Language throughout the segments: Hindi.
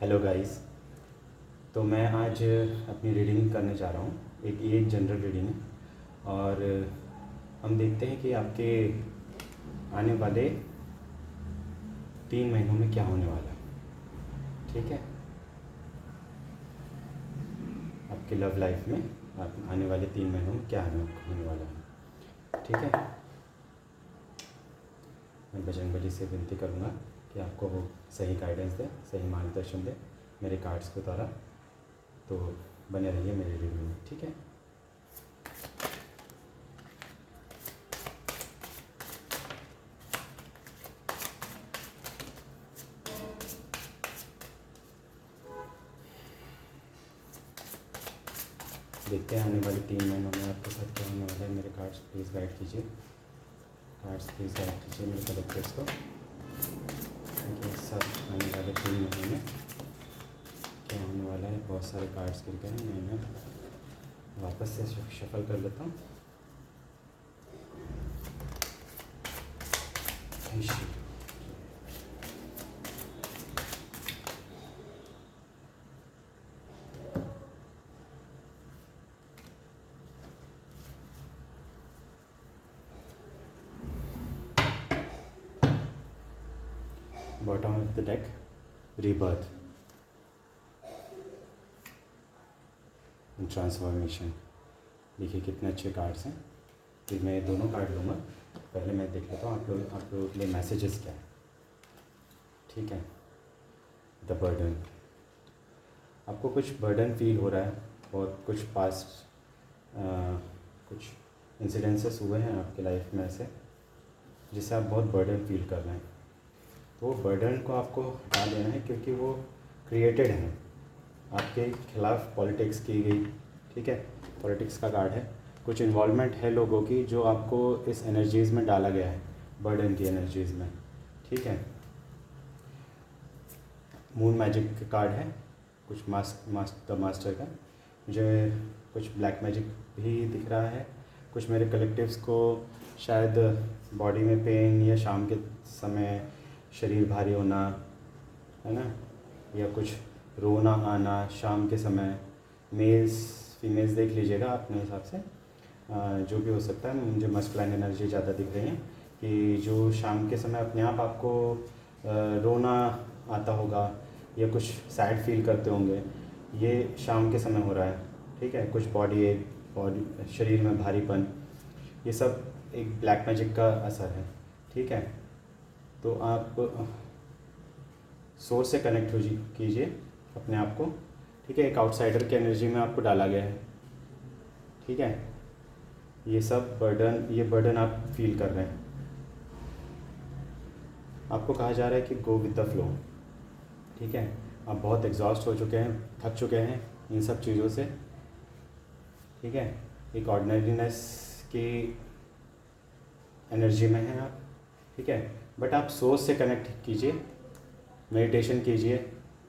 Hello guys. तो मैं आज अपनी रीडिंग करने जा रहा हूँ। एक जनरल रीडिंग है और हम देखते हैं कि आपके आने वाले 3 महीनों में क्या होने वाला है। ठीक है, आपके लव लाइफ में आप आने वाले 3 महीनों में क्या होने वाला है। ठीक है, मैं बजरंगबली से विनती करूँगा कि आपको वो सही गाइडेंस दे, सही मार्गदर्शन दे मेरे कार्ड्स के द्वारा। तो बने रहिए मेरे रीडिंग में। ठीक है, देखते हैं आने वाले 3 महीनों में आपके साथ क्या होने वाला है। मेरे कार्ड्स प्लीज़ गाइड कीजिए, कार्ड्स प्लीज़ गाइड कीजिए मेरे कलेक्टर्स को। देखिए सब आने वाले 3 महीने में क्या होने वाला है। बहुत सारे कार्ड्स गिर गए हैं, मैं वापस से शफल कर लेता हूँ। Bottom of the deck, rebirth and transformation. देखिए कितने अच्छे कार्ड्स हैं। फिर मैं दोनों कार्ड लूँगा। पहले मैं देख लेता हूँ आप लोगों के लिए मैसेजेस क्या है। ठीक है, द बर्डन। आपको कुछ बर्डन फील हो रहा है। बहुत कुछ पास्ट कुछ इंसिडेंसेस हुए हैं आपके लाइफ में ऐसे जिससे आप बहुत बर्डन फील कर रहे हैं। तो वो बर्डन को आपको हटा देना है क्योंकि वो क्रिएटेड है, आपके खिलाफ पॉलिटिक्स की गई। ठीक है, पॉलिटिक्स का कार्ड है। कुछ इन्वॉल्वमेंट है लोगों की जो आपको इस एनर्जीज़ में डाला गया है, बर्डन की एनर्जीज़ में। ठीक है, मून मैजिक का कार्ड है, कुछ द मास्टर का। मुझे कुछ ब्लैक मैजिक भी दिख रहा है। कुछ मेरे कलेक्टिव्स को शायद बॉडी में पेन या शाम के समय शरीर भारी होना, है ना, या कुछ रोना आना शाम के समय। मेल्स फीमेल्स देख लीजिएगा अपने हिसाब से, जो भी हो सकता है। मुझे मस्कुलाइन एनर्जी ज़्यादा दिख रही है कि जो शाम के समय अपने आप आपको रोना आता होगा या कुछ सैड फील करते होंगे, ये शाम के समय हो रहा है। ठीक है, कुछ बॉडी शरीर में भारीपन, ये सब एक ब्लैक मैजिक का असर है। ठीक है, तो आप सोर्स से कनेक्ट कीजिए अपने आप को। ठीक है, एक आउटसाइडर की एनर्जी में आपको डाला गया है। ठीक है, ये बर्डन आप फील कर रहे हैं। आपको कहा जा रहा है कि गो विद द फ्लो। ठीक है, आप बहुत एग्जॉस्ट हो चुके हैं, थक चुके हैं इन सब चीज़ों से। ठीक है, एक ऑर्डिनरीनेस की एनर्जी में हैं आप। ठीक है, बट आप सोच से कनेक्ट कीजिए, मेडिटेशन कीजिए,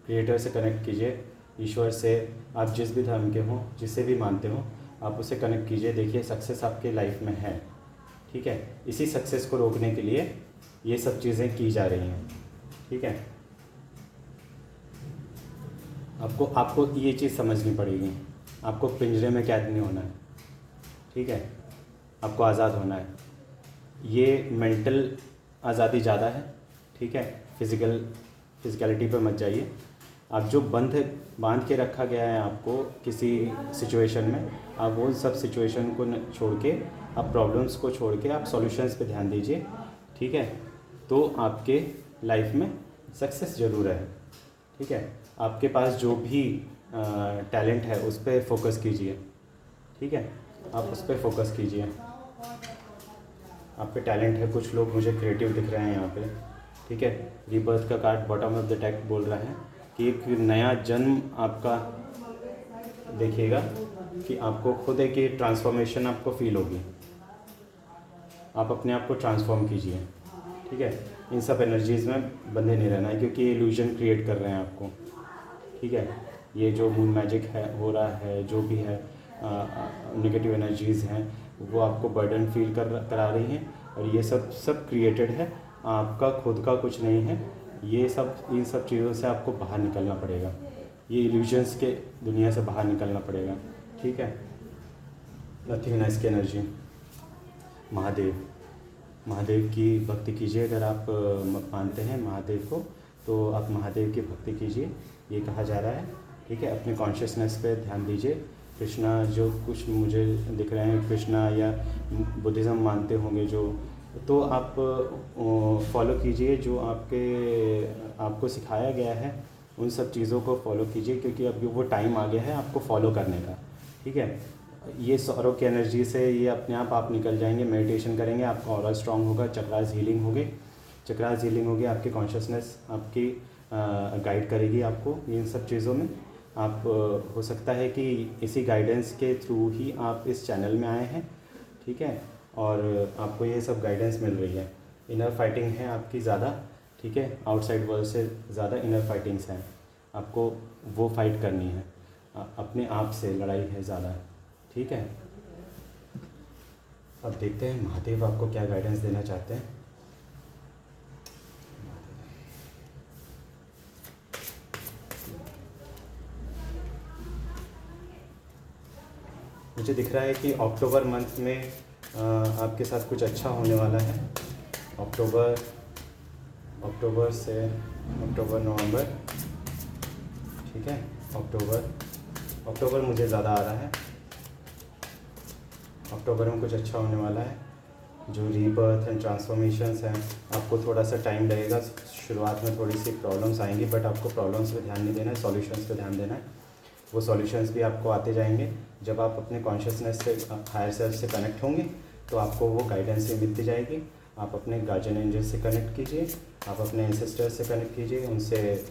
क्रिएटर से कनेक्ट कीजिए, ईश्वर से। आप जिस भी धर्म के हों, जिसे भी मानते हों, आप उससे कनेक्ट कीजिए। देखिए सक्सेस आपके लाइफ में है। ठीक है, इसी सक्सेस को रोकने के लिए ये सब चीज़ें की जा रही हैं। ठीक है, आपको ये चीज़ समझनी पड़ेगी। आपको पिंजरे में कैद नहीं होना है। ठीक है, आपको आज़ाद होना है। ये मेंटल आज़ादी ज़्यादा है। ठीक है, फिज़िकलिटी पे मत जाइए। आप जो बांध के रखा गया है आपको किसी सिचुएशन में, आप वो सब सिचुएशन को छोड़ के, आप प्रॉब्लम्स को छोड़ के आप सॉल्यूशंस पे ध्यान दीजिए। ठीक है, तो आपके लाइफ में सक्सेस ज़रूर है। ठीक है, आपके पास जो भी टैलेंट है उस पर फोकस कीजिए। ठीक है, आप उस पर फोकस कीजिए। आप पे टैलेंट है। कुछ लोग मुझे क्रिएटिव दिख रहे हैं यहाँ पे। ठीक है, रीबर्थ का card bottom of the deck बोल रहा है कि एक नया जन्म आपका देखिएगा, कि आपको खुद एक ट्रांसफॉर्मेशन आपको फील होगी। आप अपने आप को ट्रांसफॉर्म कीजिए। ठीक है, इन सब एनर्जीज़ में बंधे नहीं रहना है क्योंकि ये इल्यूजन क्रिएट कर रहे हैं आपको। ठीक है, ये जो मून मैजिक है हो रहा है, जो भी है नेगेटिव एनर्जीज़ हैं, वो आपको बर्डन फील करा रही हैं। और ये सब क्रिएटेड है, आपका खुद का कुछ नहीं है। ये सब, इन सब चीज़ों से आपको बाहर निकलना पड़ेगा, ये इल्यूजन्स के दुनिया से बाहर निकलना पड़ेगा, ठीक है। नथिंगनेस की एनर्जी, महादेव, महादेव की भक्ति कीजिए। अगर आप मानते हैं महादेव को तो आप महादेव की भक्ति कीजिए, ये कहा जा रहा है, ठीक है। अपने कॉन्शियसनेस पे ध्यान दीजिए। कृष्णा जो कुछ मुझे दिख रहे हैं, कृष्णा या बुद्धिज़्म मानते होंगे जो, तो आप फॉलो कीजिए जो आपको सिखाया गया है, उन सब चीज़ों को फॉलो कीजिए, क्योंकि अब वो टाइम आ गया है आपको फॉलो करने का, ठीक है। ये सौरों की एनर्जी से ये अपने आप निकल जाएंगे। मेडिटेशन करेंगे, आपका ऑरा स्ट्रांग होगा, चक्रास हीलिंग होगी, चक्रास हीलिंग होगी, आपकी कॉन्शियसनेस आपकी गाइड करेगी आपको इन सब चीज़ों में। आप हो सकता है कि इसी गाइडेंस के थ्रू ही आप इस चैनल में आए हैं, ठीक है, और आपको ये सब गाइडेंस मिल रही है। इनर फाइटिंग है आपकी ज़्यादा, ठीक है, आउटसाइड वर्ल्ड से ज़्यादा इनर फाइटिंग्स हैं, आपको वो फाइट करनी है, अपने आप से लड़ाई है ज़्यादा, ठीक है। अब देखते हैं महादेव आपको क्या गाइडेंस देना चाहते हैं। मुझे दिख रहा है कि अक्टूबर मंथ में आपके साथ कुछ अच्छा होने वाला है। अक्टूबर से अक्टूबर नवंबर, ठीक है, अक्टूबर मुझे ज़्यादा आ रहा है। अक्टूबर में कुछ अच्छा होने वाला है। जो रीबर्थ एंड ट्रांसफॉर्मेशंस हैं, आपको थोड़ा सा टाइम लगेगा, शुरुआत में थोड़ी सी प्रॉब्लम्स आएंगी, बट आपको प्रॉब्लम्स पे ध्यान नहीं देना है, सॉल्यूशंस पे ध्यान देना है। वो सॉल्यूशंस भी आपको आते जाएंगे। जब आप अपने कॉन्शियसनेस से, हायर सेल्फ से कनेक्ट होंगे तो आपको वो गाइडेंस भी मिलती जाएगी। आप अपने गार्जियन एंजल से कनेक्ट कीजिए, आप अपने एंसेस्टर्स से कनेक्ट कीजिए, उनसे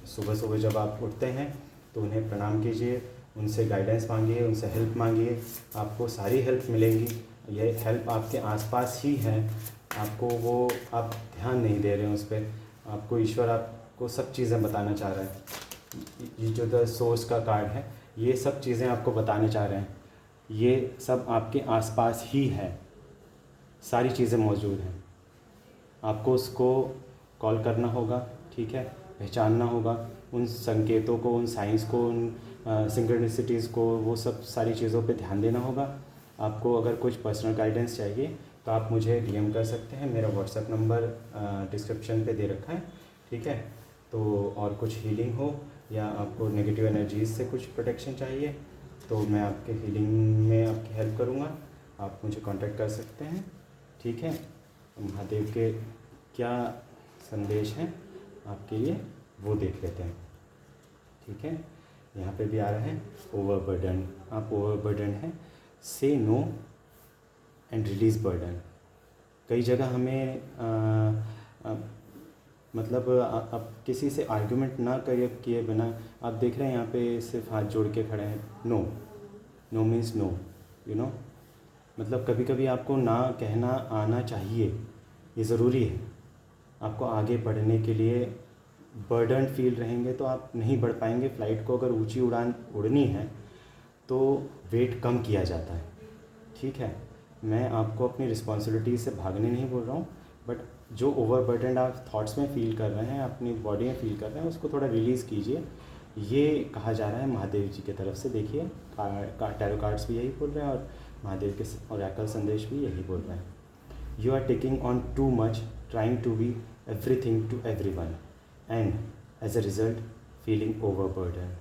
सुबह सुबह जब आप उठते हैं तो उन्हें प्रणाम कीजिए, उनसे गाइडेंस मांगिए, उनसे हेल्प मांगिए, आपको सारी हेल्प मिलेंगी। ये हेल्प आपके आसपास ही है, आपको वो आप ध्यान नहीं दे रहे हैं उस पर। आपको ईश्वर आपको सब चीज़ें बताना चाह रहा है। ये जो द सोर्स का कार्ड है, ये सब चीज़ें आपको बताने चाह रहे हैं, ये सब आपके आसपास ही है, सारी चीज़ें मौजूद हैं। आपको उसको कॉल करना होगा, ठीक है, पहचानना होगा उन संकेतों को, उन साइंस को, उन सिंक्रोनिसिटीज़ को, वो सब सारी चीज़ों पे ध्यान देना होगा। आपको अगर कुछ पर्सनल गाइडेंस चाहिए तो आप मुझे डीएम कर सकते हैं, मेरा व्हाट्सएप नंबर डिस्क्रिप्शन पे दे रखा है, ठीक है। तो और कुछ हीलिंग हो या आपको नेगेटिव एनर्जीज से कुछ प्रोटेक्शन चाहिए तो मैं आपके हीलिंग में आपकी हेल्प करूँगा, आप मुझे कांटेक्ट कर सकते हैं, ठीक है। महादेव के क्या संदेश हैं आपके लिए वो देख लेते हैं, ठीक है। यहाँ पे भी आ रहा है ओवरबर्डन, आप ओवरबर्डन हैं, से नो एंड रिलीज़ बर्डन। कई जगह हमें मतलब आप किसी से आर्गुमेंट ना किए बिना, आप देख रहे हैं यहाँ पे सिर्फ हाथ जोड़ के खड़े हैं। No means no, you know, मतलब कभी कभी आपको ना कहना आना चाहिए, ये ज़रूरी है। आपको आगे बढ़ने के लिए बर्डन फील रहेंगे तो आप नहीं बढ़ पाएंगे। फ़्लाइट को अगर ऊंची उड़ान उड़नी है तो वेट कम किया जाता है, ठीक है। मैं आपको अपनी रिस्पॉन्सिबिलिटी से भागने नहीं बोल रहा हूँ, बट जो ओवरबर्डन आप थॉट्स में फ़ील कर रहे हैं, अपनी बॉडी में फ़ील कर रहे हैं, उसको थोड़ा रिलीज़ कीजिए, ये कहा जा रहा है महादेव जी की तरफ से। देखिए टैरो कार्ड्स भी यही बोल रहे हैं और महादेव के ओरेकल संदेश भी यही बोल रहे हैं। You are taking on too much, trying to be everything to everyone and as a result feeling overburdened,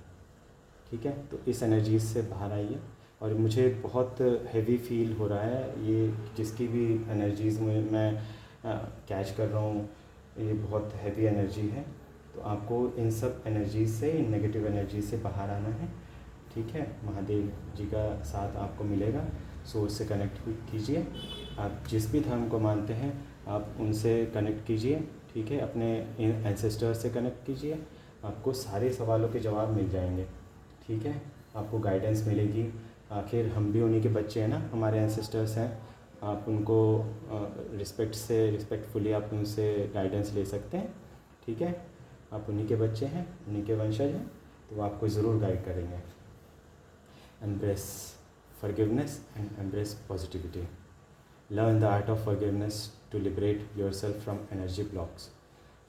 ठीक है। तो इस एनर्जीज से बाहर आइए। और मुझे बहुत हैवी फील हो रहा है, ये जिसकी भी एनर्जीज़ में मैं कैच कर रहा हूँ, ये बहुत हैवी एनर्जी है। तो आपको इन सब एनर्जीज से, इन नेगेटिव एनर्जी से बाहर आना है, ठीक है। महादेव जी का साथ आपको मिलेगा। सोर्स से कनेक्ट कीजिए, आप जिस भी धर्म को मानते हैं आप उनसे कनेक्ट कीजिए, ठीक है। अपने एंसेस्टर्स से कनेक्ट कीजिए, आपको सारे सवालों के जवाब मिल जाएंगे, ठीक है। आपको गाइडेंस मिलेगी। आखिर हम भी उन्हीं के बच्चे हैं ना, हमारे एंसेस्टर्स हैं। आप उनको रिस्पेक्टफुली आप उनसे गाइडेंस ले सकते हैं, ठीक है। आप उन्हीं के बच्चे हैं, उन्हीं के वंशज हैं, तो वो आपको ज़रूर गाइड करेंगे। Embrace forgiveness and embrace positivity. Learn the art of forgiveness to liberate yourself from energy blocks.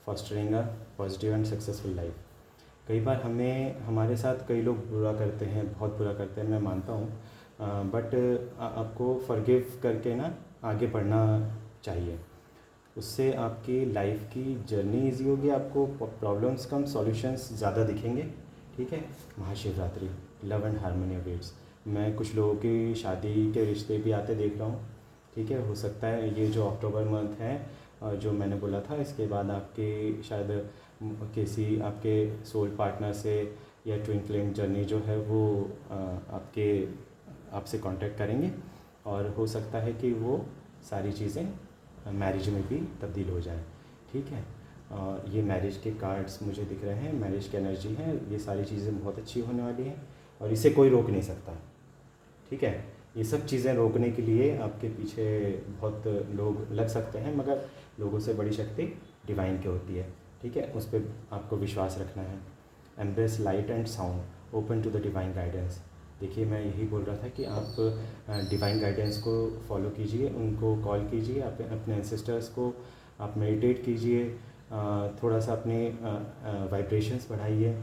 Fostering a positive and successful life. कई बार हमें हमारे साथ कई लोग बुरा करते हैं, बहुत बुरा करते हैं, मैं मानता हूँ, बट आपको फॉरगिव करके ना आगे बढ़ना चाहिए। उससे आपकी लाइफ की जर्नी इजी होगी, आपको प्रॉब्लम्स कम, सॉल्यूशंस ज़्यादा दिखेंगे। ठीक है। Mahashivratri, love and harmony awaits. मैं कुछ लोगों की शादी के रिश्ते भी आते देख रहा हूँ। ठीक है। हो सकता है ये जो अक्टूबर मंथ है जो मैंने बोला था, इसके बाद आपके शायद किसी आपके सोल पार्टनर से या ट्विन फ्लेम जर्नी जो है वो आपसे कांटेक्ट करेंगे, और हो सकता है कि वो सारी चीज़ें मैरिज में भी तब्दील हो जाए। ठीक है। ये मैरिज के कार्ड्स मुझे दिख रहे हैं, मैरिज की एनर्जी है, ये सारी चीज़ें बहुत अच्छी होने वाली हैं और इसे कोई रोक नहीं सकता। ठीक है। ये सब चीज़ें रोकने के लिए आपके पीछे बहुत लोग लग सकते हैं, मगर लोगों से बड़ी शक्ति डिवाइन की होती है। ठीक है। उस पर आपको विश्वास रखना है। Embrace light and sound, open to the divine guidance. देखिए, मैं यही बोल रहा था कि आप डिवाइन गाइडेंस को फॉलो कीजिए, उनको कॉल कीजिए, अपने एंसेस्टर्स को आप मेडिटेट कीजिए, थोड़ा सा अपने वाइब्रेशंस बढ़ाइए।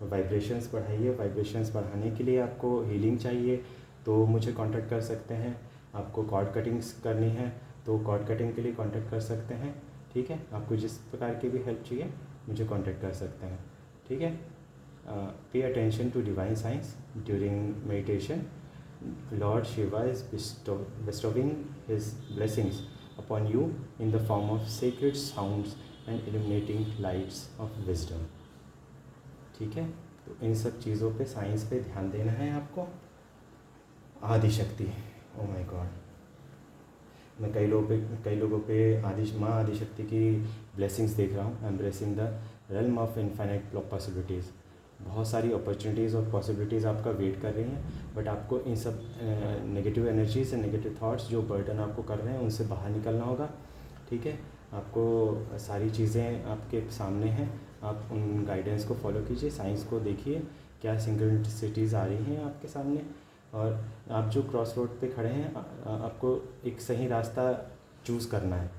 वाइब्रेशंस बढ़ाने के लिए आपको हीलिंग चाहिए तो मुझे कांटेक्ट कर सकते हैं। आपको कॉर्ड कटिंग्स करनी है तो कॉर्ड कटिंग के लिए कांटेक्ट कर सकते हैं। ठीक है। आपको जिस प्रकार की भी हेल्प चाहिए मुझे कांटेक्ट कर सकते हैं। ठीक है। Pay attention to divine science during meditation. Lord Shiva is bestowing his blessings upon you in the form of sacred sounds and illuminating lights of wisdom। ठीक है। तो इन सब चीज़ों पे, साइंस पे ध्यान देना है आपको। आदिशक्ति, ओ माय गॉड, मैं कई लोगों पे माँ आदिशक्ति की ब्लेसिंग्स देख रहा हूँ। Embracing the realm of infinite possibilities. बहुत सारी अपॉर्चुनिटीज़ और पॉसिबिलिटीज़ आपका वेट कर रही हैं, बट आपको इन सब negative energies and negative thoughts जो बर्डन आपको कर रहे हैं उनसे बाहर निकलना होगा। ठीक है। आपको सारी चीज़ें आपके सामने हैं, आप उन गाइडेंस को फॉलो कीजिए, साइंस को देखिए क्या सिंक्रोनिसिटीज़ आ रही हैं आपके सामने, और आप जो क्रॉस रोड पे खड़े हैं आपको एक सही रास्ता चूज़ करना है।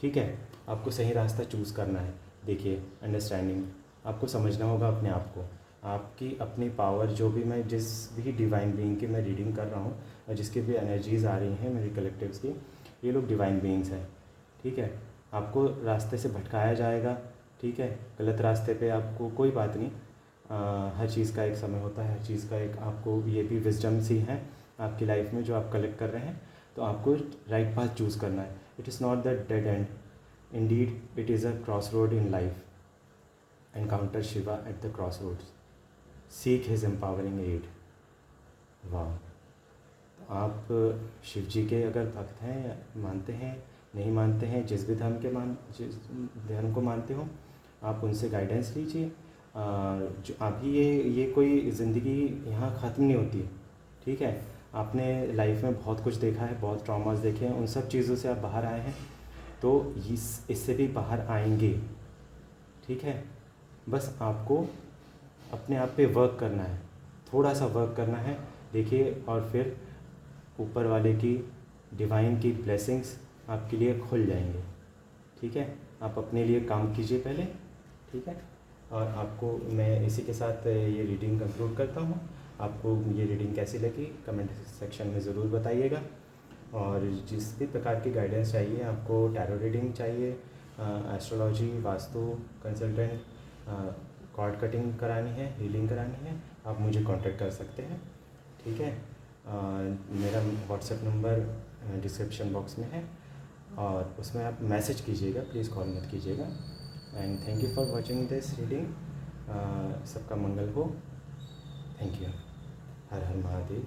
ठीक है। आपको सही रास्ता चूज़ करना है। देखिए, अंडरस्टैंडिंग, आपको समझना होगा अपने आप को, आपकी अपनी पावर, जो भी मैं जिस भी डिवाइन बीइंग की मैं रीडिंग कर रहा हूँ और जिसके भी एनर्जीज़ आ रही हैं मेरी कलेक्टिव्स की, ये लोग डिवाइन बीइंग्स हैं। ठीक है। आपको रास्ते से भटकाया जाएगा। ठीक है। गलत रास्ते पे आपको, कोई बात नहीं, हर चीज़ का एक समय होता है, हर चीज़ का एक, आपको ये भी विजडम्स ही हैं आपकी लाइफ में जो आप कलेक्ट कर रहे हैं, तो आपको राइट पाथ चूज़ करना है। It is not the dead end, indeed it is a cross road in life. Encounter Shiva at the cross roads, seek his empowering aid. वाह। आप शिव जी के अगर भक्त हैं, मानते हैं, नहीं मानते हैं, जिस धर्म को मानते हो, आप उनसे गाइडेंस लीजिए। जो अभी ये कोई ज़िंदगी यहाँ ख़त्म नहीं होती है। ठीक है। आपने लाइफ में बहुत कुछ देखा है, बहुत ट्रॉमास देखे हैं, उन सब चीज़ों से आप बाहर आए हैं, तो इससे भी बाहर आएंगे। ठीक है। बस आपको अपने आप पे वर्क करना है, थोड़ा सा वर्क करना है। देखिए, और फिर ऊपर वाले की, डिवाइन की ब्लेसिंग्स आपके लिए खुल जाएंगे। ठीक है। आप अपने लिए काम कीजिए पहले। ठीक है। और आपको मैं इसी के साथ ये रीडिंग कंक्लूड करता हूँ। आपको ये रीडिंग कैसी लगी कमेंट सेक्शन में ज़रूर बताइएगा। और जिस भी प्रकार की गाइडेंस चाहिए, आपको टैरो रीडिंग चाहिए, astrology, vastu consultant, cord cutting करानी है, हीलिंग करानी है, आप मुझे कांटेक्ट कर सकते हैं। ठीक है। मेरा व्हाट्सएप नंबर डिस्क्रिप्शन बॉक्स में है, और उसमें आप मैसेज कीजिएगा, प्लीज़ कॉल मत कीजिएगा। And thank you for watching this reading. सबका मंगल हो। Thank you. Her her Mahadev.